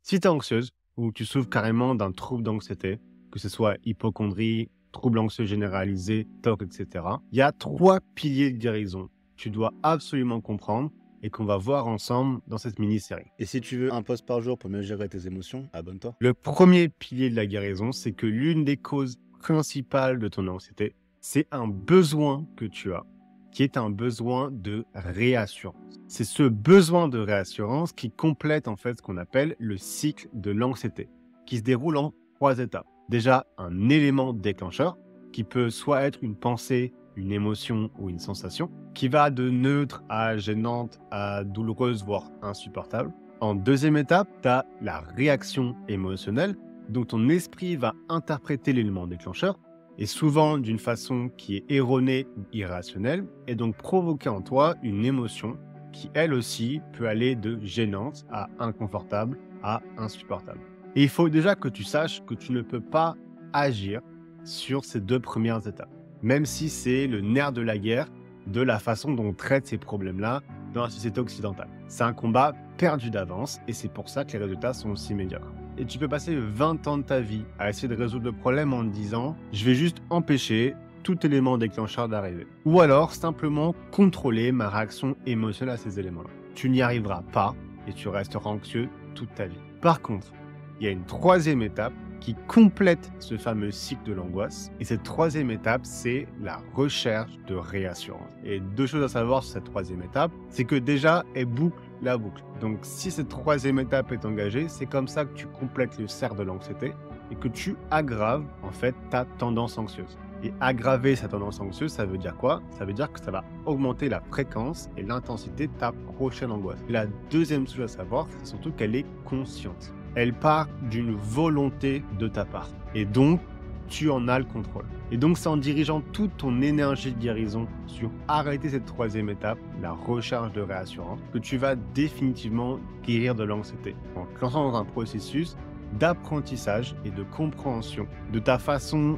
Si tu es anxieuse ou tu souffres carrément d'un trouble d'anxiété, que ce soit hypocondrie, trouble anxieux généralisé, TOC, etc., il y a 3 piliers de guérison que tu dois absolument comprendre et qu'on va voir ensemble dans cette mini-série. Et si tu veux un post par jour pour mieux gérer tes émotions, abonne-toi. Le premier pilier de la guérison, c'est que l'une des causes principales de ton anxiété, c'est un besoin que tu as, qui est un besoin de réassurance. C'est ce besoin de réassurance qui complète en fait ce qu'on appelle le cycle de l'anxiété, qui se déroule en 3 étapes. Déjà, un élément déclencheur, qui peut soit être une pensée, une émotion ou une sensation, qui va de neutre à gênante à douloureuse, voire insupportable. En deuxième étape, tu as la réaction émotionnelle, dont ton esprit va interpréter l'élément déclencheur, et souvent d'une façon qui est erronée ou irrationnelle, et donc provoquer en toi une émotion qui, elle aussi, peut aller de gênante à inconfortable à insupportable. Et il faut déjà que tu saches que tu ne peux pas agir sur ces 2 premières étapes, même si c'est le nerf de la guerre de la façon dont on traite ces problèmes-là dans la société occidentale. C'est un combat perdu d'avance et c'est pour ça que les résultats sont aussi médiocres. Et tu peux passer 20 ans de ta vie à essayer de résoudre le problème en te disant « je vais juste empêcher tout élément déclencheur d'arriver ». Ou alors simplement contrôler ma réaction émotionnelle à ces éléments-là. Tu n'y arriveras pas et tu resteras anxieux toute ta vie. Par contre, il y a une 3e étape qui complète ce fameux cycle de l'angoisse. Et cette 3e étape, c'est la recherche de réassurance. Et 2 choses à savoir sur cette 3e étape, c'est que déjà, elle boucle la boucle. Donc si cette 3e étape est engagée, c'est comme ça que tu complètes le cercle de l'anxiété et que tu aggraves en fait ta tendance anxieuse. Et aggraver sa tendance anxieuse, ça veut dire quoi? Ça veut dire que ça va augmenter la fréquence et l'intensité de ta prochaine angoisse. Et la 2e chose à savoir, c'est surtout qu'elle est consciente. Elle part d'une volonté de ta part. Et donc, tu en as le contrôle. Et donc, c'est en dirigeant toute ton énergie de guérison sur arrêter cette 3e étape, la recherche de réassurance, que tu vas définitivement guérir de l'anxiété. En te lançant dans un processus d'apprentissage et de compréhension de ta façon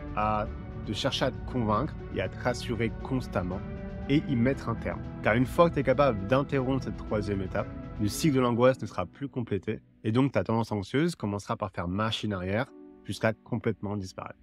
de chercher à te convaincre et à te rassurer constamment et y mettre un terme. Car une fois que tu es capable d'interrompre cette 3e étape, le cycle de l'angoisse ne sera plus complété et donc ta tendance anxieuse commencera par faire machine arrière jusqu'à complètement disparaître.